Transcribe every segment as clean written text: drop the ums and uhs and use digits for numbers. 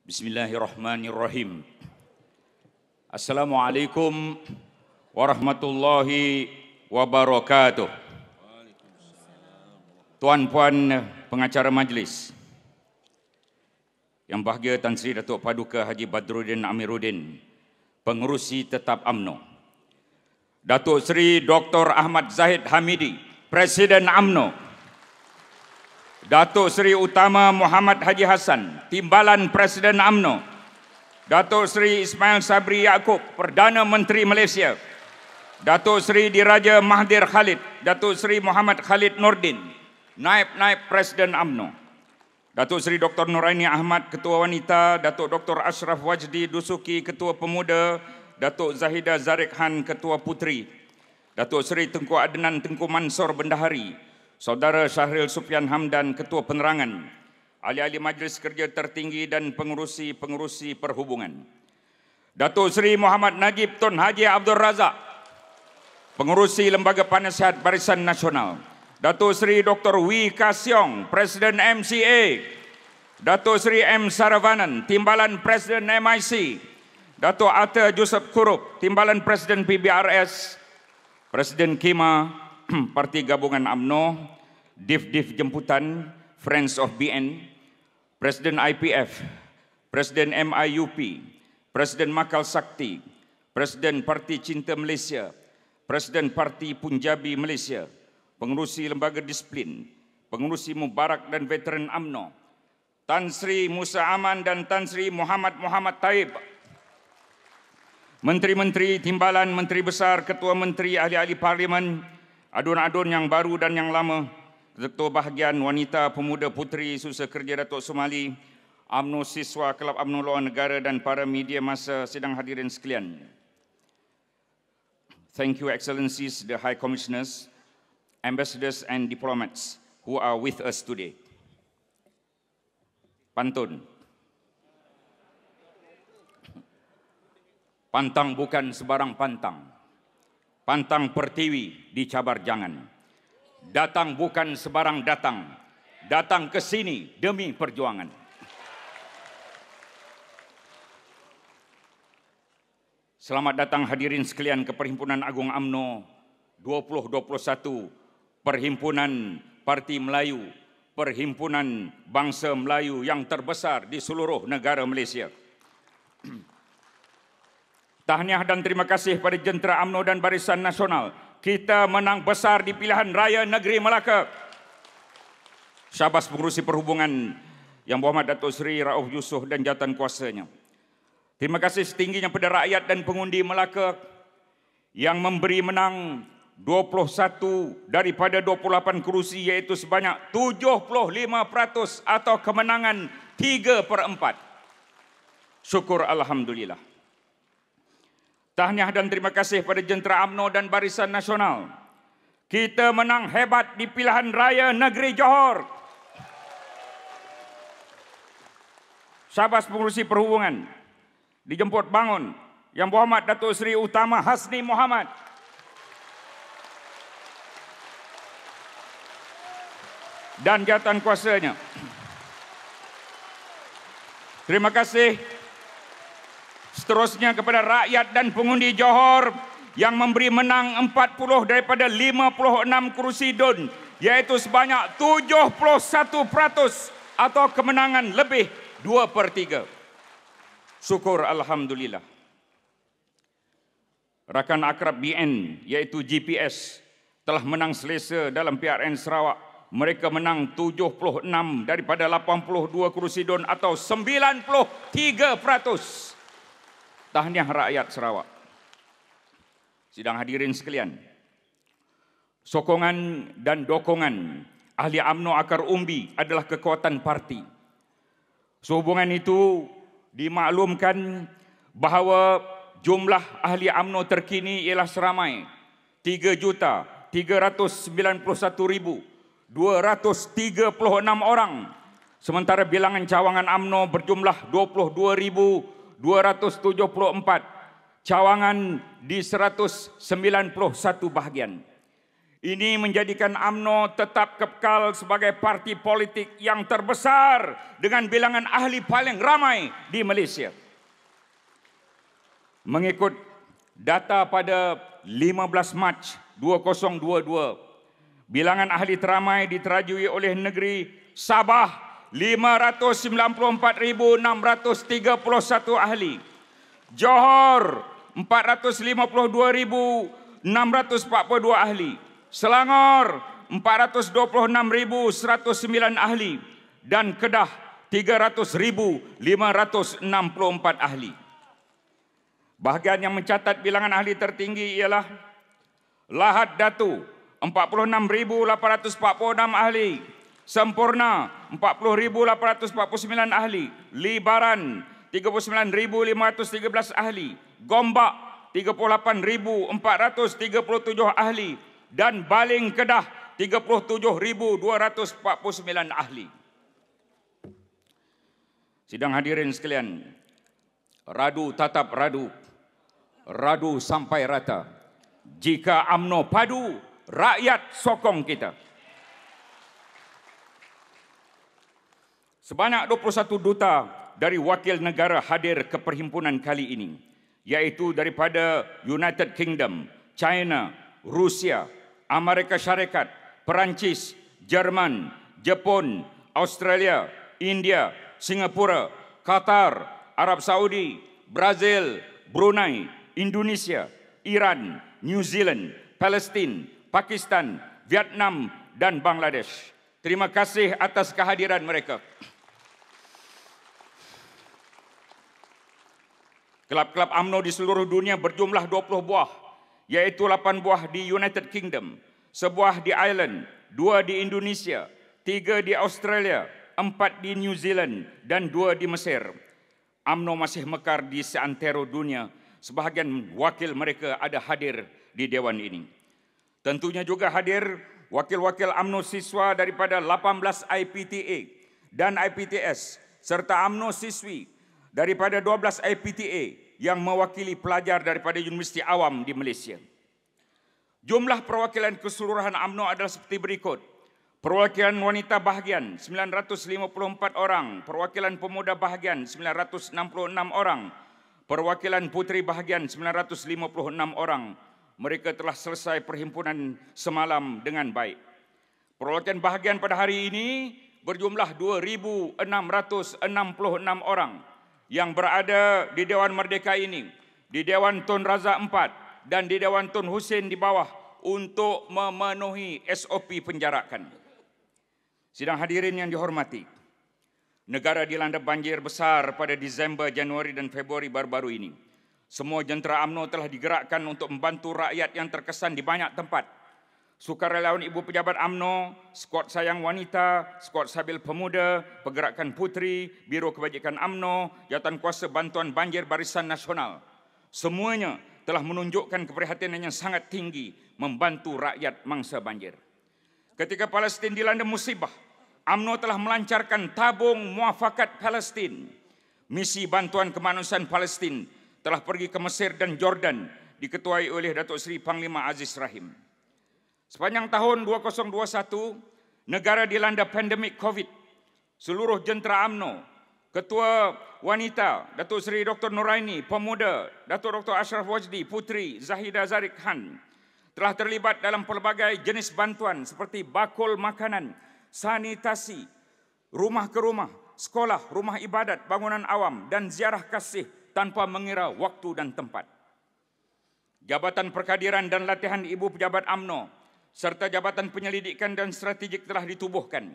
Bismillahirrahmanirrahim. Assalamualaikum warahmatullahi wabarakatuh. Tuan-puan pengacara majlis, yang bahagia Tan Sri Datuk Paduka Haji Badruddin Amiruddin, pengerusi tetap UMNO. Datuk Sri Dr. Ahmad Zahid Hamidi, Presiden UMNO. Datuk Seri Utama Muhammad Haji Hassan, Timbalan Presiden UMNO. Datuk Seri Ismail Sabri Yaakob, Perdana Menteri Malaysia. Datuk Seri Diraja Mahathir Khalid, Datuk Seri Muhammad Khalid Nordin, Naib Presiden UMNO. Datuk Seri Dr. Nuraini Ahmad, Ketua Wanita. Datuk Dr. Ashraf Wajdi Dusuki, Ketua Pemuda. Datuk Zahida Zarik Han, Ketua Puteri. Datuk Seri Tengku Adnan Tengku Mansor Bendahari. Saudara Syahril Sufian Hamdan, Ketua Penerangan, ahli-ahli Majlis Kerja Tertinggi dan pengurusi-pengurusi perhubungan. Datuk Seri Muhammad Najib Tun Haji Abdul Razak, pengurusi Lembaga Penasihat Barisan Nasional. Datuk Seri Dr. Wee Ka Siong, Presiden MCA. Datuk Seri M. Saravanan, Timbalan Presiden MIC. Datuk Atta Joseph Kurup, Timbalan Presiden PBRS. Presiden KIMA, Parti Gabungan UMNO, Div Jemputan, Friends of BN, Presiden IPF, Presiden MIUP, Presiden Makal Sakti, Presiden Parti Cinta Malaysia, Presiden Parti Punjabi Malaysia, pengurusi Lembaga Disiplin, pengurusi Mubarak dan Veteran UMNO, Tan Sri Musa Aman dan Tan Sri Muhammad Taib, Menteri-Menteri Timbalan, Menteri Besar, Ketua Menteri, ahli-ahli Parlimen, adun-adun yang baru dan yang lama, ketua bahagian wanita, pemuda, puteri, susah kerja Datuk Somali, UMNO siswa, Kelab UMNO Luar Negara dan para media masa sidang hadirin sekalian. Thank you, Excellencies, the High Commissioners, Ambassadors and Diplomats who are with us today. Pantun. Pantang bukan sebarang pantang. Pantang Pertiwi di Cabar Jangan. Datang bukan sebarang datang. Datang ke sini demi perjuangan. Selamat datang hadirin sekalian ke Perhimpunan Agung UMNO 2021, Perhimpunan Parti Melayu, Perhimpunan Bangsa Melayu yang terbesar di seluruh negara Malaysia. Tahniah dan terima kasih pada jentera UMNO dan Barisan Nasional. Kita menang besar di pilihan raya negeri Melaka. Syabas pengurusi perhubungan Yang Berhormat Datuk Seri Rauf Yusof dan jawatan kuasanya. Terima kasih setingginya pada rakyat dan pengundi Melaka yang memberi menang 21 daripada 28 kerusi, iaitu sebanyak 75% atau kemenangan 3/4. Syukur Alhamdulillah. Tahniah dan terima kasih pada jentera UMNO dan Barisan Nasional. Kita menang hebat di pilihan raya negeri Johor. Syabas pengurusi perhubungan dijemput bangun Yang Berhormat Datuk Seri Utama Hasni Mohamad. Dan jawatan kuasanya. Terima kasih seterusnya kepada rakyat dan pengundi Johor yang memberi menang 40 daripada 56 kerusi DUN, iaitu sebanyak 71% atau kemenangan lebih 2/3. Syukur Alhamdulillah. Rakan akrab BN iaitu GPS telah menang selesa dalam PRN Sarawak. Mereka menang 76 daripada 82 kerusi DUN atau 93%. Tahniah rakyat Sarawak. Sidang hadirin sekalian, sokongan dan dokongan ahli UMNO akar umbi adalah kekuatan parti. Sehubungan itu dimaklumkan bahawa jumlah ahli UMNO terkini ialah seramai 3.391.236 orang. Sementara bilangan cawangan UMNO berjumlah 22.274 cawangan di 191 bahagian. Ini menjadikan UMNO tetap kekal sebagai parti politik yang terbesar dengan bilangan ahli paling ramai di Malaysia. Mengikut data pada 15 Mac 2022, bilangan ahli teramai diterajui oleh negeri Sabah 594,631 ahli, Johor 452,642 ahli, Selangor 426,109 ahli, dan Kedah 300,564 ahli. Bahagian yang mencatat bilangan ahli tertinggi ialah Lahad Datu 46,846 ahli, Sempurna 40,849 ahli, Libaran 39,513 ahli, Gombak 38,437 ahli, dan Baling Kedah 37,249 ahli. Sidang hadirin sekalian, radu tatap radu, radu sampai rata. Jika UMNO padu, rakyat sokong kita. Sebanyak 21 duta dari wakil negara hadir ke perhimpunan kali ini, yaitu daripada United Kingdom, China, Rusia, Amerika Syarikat, Perancis, Jerman, Jepun, Australia, India, Singapura, Qatar, Arab Saudi, Brazil, Brunei, Indonesia, Iran, New Zealand, Palestin, Pakistan, Vietnam, dan Bangladesh. Terima kasih atas kehadiran mereka. Kelab-kelab UMNO di seluruh dunia berjumlah 20 buah, yaitu 8 buah di United Kingdom, sebuah di Ireland, 2 di Indonesia, 3 di Australia, 4 di New Zealand, dan 2 di Mesir. UMNO masih mekar di seantero dunia. Sebahagian wakil mereka ada hadir di Dewan ini. Tentunya juga hadir wakil-wakil UMNO siswa daripada 18 IPTA dan IPTS, serta UMNO siswi daripada 12 IPTA yang mewakili pelajar daripada Universiti Awam di Malaysia. Jumlah perwakilan keseluruhan UMNO adalah seperti berikut. Perwakilan wanita bahagian 954 orang, perwakilan pemuda bahagian 966 orang, perwakilan puteri bahagian 956 orang. Mereka telah selesai perhimpunan semalam dengan baik. Perwakilan bahagian pada hari ini berjumlah 2,666 orang yang berada di Dewan Merdeka ini, di Dewan Tun Razak IV dan di Dewan Tun Hussein di bawah untuk memenuhi SOP penjarakan. Sidang hadirin yang dihormati, negara dilanda banjir besar pada Disember, Januari dan Februari baru-baru ini. Semua jentera UMNO telah digerakkan untuk membantu rakyat yang terkesan di banyak tempat. Sukarelawan Ibu Pejabat UMNO, Skuad Sayang Wanita, Skuad Sabil Pemuda, Pergerakan Puteri, Biro Kebajikan UMNO, Jawatan Kuasa Bantuan Banjir Barisan Nasional. Semuanya telah menunjukkan keprihatinan yang sangat tinggi membantu rakyat mangsa banjir. Ketika Palestin dilanda musibah, UMNO telah melancarkan tabung muafakat Palestin. Misi bantuan kemanusiaan Palestin telah pergi ke Mesir dan Jordan, diketuai oleh Datuk Seri Panglima Aziz Rahim. Sepanjang tahun 2021, negara dilanda pandemik COVID. Seluruh jentera UMNO, Ketua Wanita, Datuk Seri Dr. Nuraini, Pemuda, Datuk Dr. Ashraf Wajdi, Puteri Zahida Zarik Khan, telah terlibat dalam pelbagai jenis bantuan seperti bakul makanan, sanitasi, rumah ke rumah, sekolah, rumah ibadat, bangunan awam, dan ziarah kasih tanpa mengira waktu dan tempat. Jabatan Perkadiran dan Latihan Ibu Pejabat UMNO serta Jabatan Penyelidikan dan Strategik telah ditubuhkan.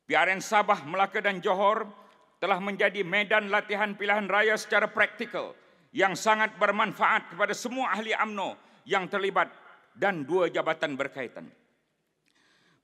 PRN Sabah, Melaka dan Johor telah menjadi medan latihan pilihan raya secara praktikal yang sangat bermanfaat kepada semua ahli UMNO yang terlibat dan 2 jabatan berkaitan.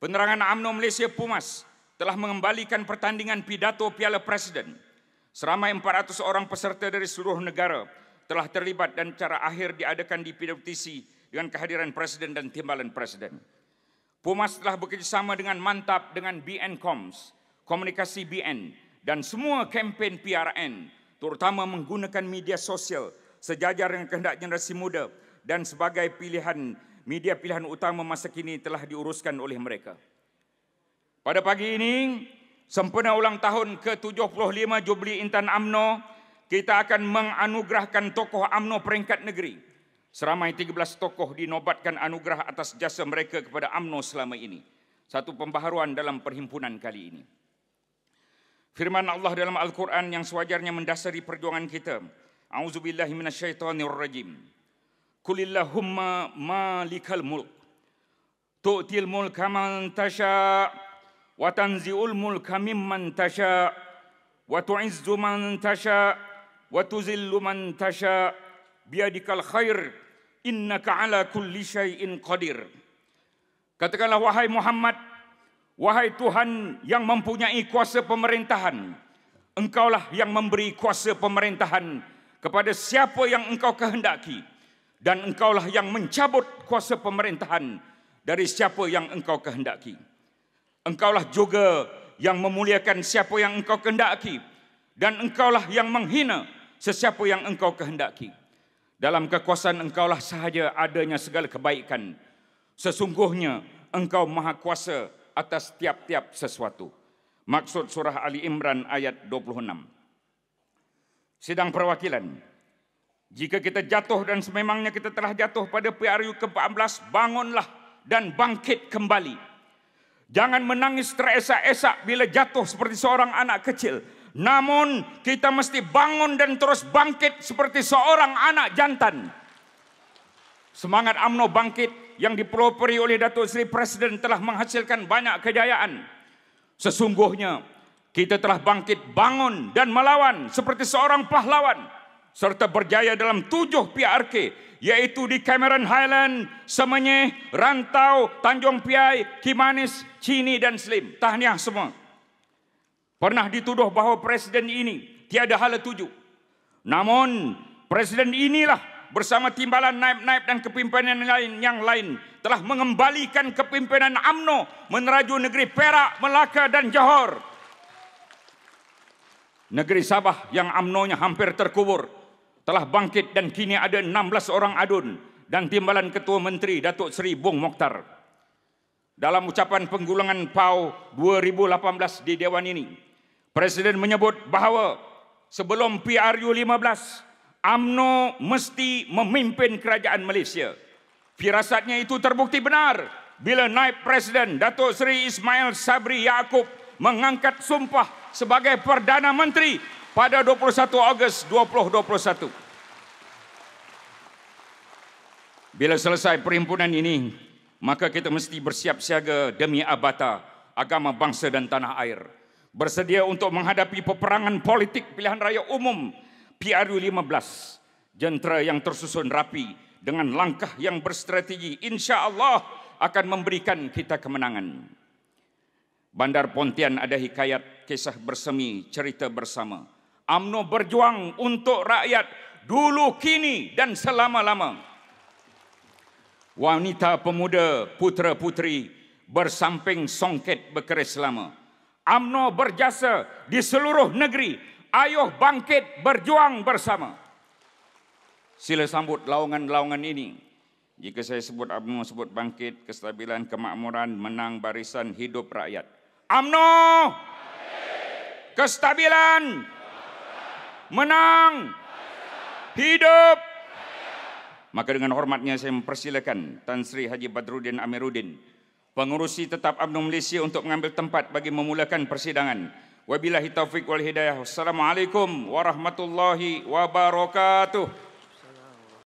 Penerangan UMNO Malaysia Pumas telah mengembalikan pertandingan pidato Piala Presiden. Seramai 400 orang peserta dari seluruh negara telah terlibat dan cara akhir diadakan di PWTC dengan kehadiran Presiden dan Timbalan Presiden. Pumas telah bekerjasama dengan mantap dengan BN Coms, Komunikasi BN, dan semua kempen PRN, terutama menggunakan media sosial sejajar dengan kehendak generasi muda dan sebagai pilihan media pilihan utama masa kini telah diuruskan oleh mereka. Pada pagi ini, sempena ulang tahun ke-75 Jubli Intan UMNO, kita akan menganugerahkan tokoh UMNO peringkat negeri. Seramai 13 tokoh dinobatkan anugerah atas jasa mereka kepada UMNO selama ini. Satu pembaharuan dalam perhimpunan kali ini. Firman Allah dalam Al-Quran yang sewajarnya mendasari perjuangan kita. A'udzubillahi minasyaitonirrajim. Qulillahumma malikal mulk. Tu'til mulka man tasha' wa tanzi'ul mulka mimman tasha' wa tu'izzu man tasha' wa tuzillu man tasha' biyadikal khair innaka ala kulli syai'in qadir. Katakanlah wahai Muhammad, wahai Tuhan yang mempunyai kuasa pemerintahan, Engkaulah yang memberi kuasa pemerintahan kepada siapa yang Engkau kehendaki, dan Engkaulah yang mencabut kuasa pemerintahan dari siapa yang Engkau kehendaki. Engkaulah juga yang memuliakan siapa yang Engkau kehendaki, dan Engkaulah yang menghina sesiapa yang Engkau kehendaki. Dalam kekuasaan Engkaulah sahaja adanya segala kebaikan. Sesungguhnya Engkau maha kuasa atas tiap-tiap sesuatu. Maksud surah Ali Imran ayat 26. Sidang perwakilan. Jika kita jatuh dan sememangnya kita telah jatuh pada PRU ke-14, bangunlah dan bangkit kembali. Jangan menangis teresak-esak bila jatuh seperti seorang anak kecil. Namun kita mesti bangun dan terus bangkit seperti seorang anak jantan. Semangat UMNO bangkit yang dipelopori oleh Datuk Seri Presiden telah menghasilkan banyak kejayaan. Sesungguhnya kita telah bangkit, bangun dan melawan seperti seorang pahlawan, serta berjaya dalam 7 PRK, yaitu di Cameron Highland, Semenyih, Rantau, Tanjung Piai, Kimanis, Cini dan Slim. Tahniah semua. Pernah dituduh bahawa presiden ini tiada hala tuju. Namun presiden inilah bersama timbalan naib-naib dan kepimpinan yang lain telah mengembalikan kepimpinan UMNO meneraju negeri Perak, Melaka dan Johor. Negeri Sabah yang UMNO-nya hampir terkubur telah bangkit dan kini ada 16 orang adun dan timbalan Ketua Menteri Datuk Seri Bung Mokhtar. Dalam ucapan penggulangan PAU 2018 di Dewan ini, Presiden menyebut bahawa sebelum PRU 15, UMNO mesti memimpin kerajaan Malaysia. Firasatnya itu terbukti benar bila Naib Presiden Datuk Seri Ismail Sabri Yaakob mengangkat sumpah sebagai Perdana Menteri pada 21 Ogos 2021. Bila selesai perhimpunan ini, maka kita mesti bersiap siaga demi abata agama bangsa dan tanah air. Bersedia untuk menghadapi peperangan politik pilihan raya umum PRU 15. Jentera yang tersusun rapi dengan langkah yang berstrategi insya-Allah akan memberikan kita kemenangan. Bandar Pontian ada hikayat, kisah bersemi, cerita bersama. UMNO berjuang untuk rakyat dulu, kini dan selama-lama. Wanita, pemuda, putera-puteri bersamping songket berkeris lama. UMNO berjasa di seluruh negeri. Ayuh bangkit berjuang bersama. Sila sambut laungan-laungan ini. Jika saya sebut UMNO, sebut bangkit, kestabilan, kemakmuran, menang, barisan, hidup rakyat. UMNO, kestabilan, menang, hidup. Maka dengan hormatnya saya mempersilakan Tan Sri Haji Badruddin Amiruddin, pengurusi tetap UMNO Malaysia, untuk mengambil tempat bagi memulakan persidangan. Wabillahi taufiq wal hidayah. Wassalamualaikum warahmatullahi wabarakatuh.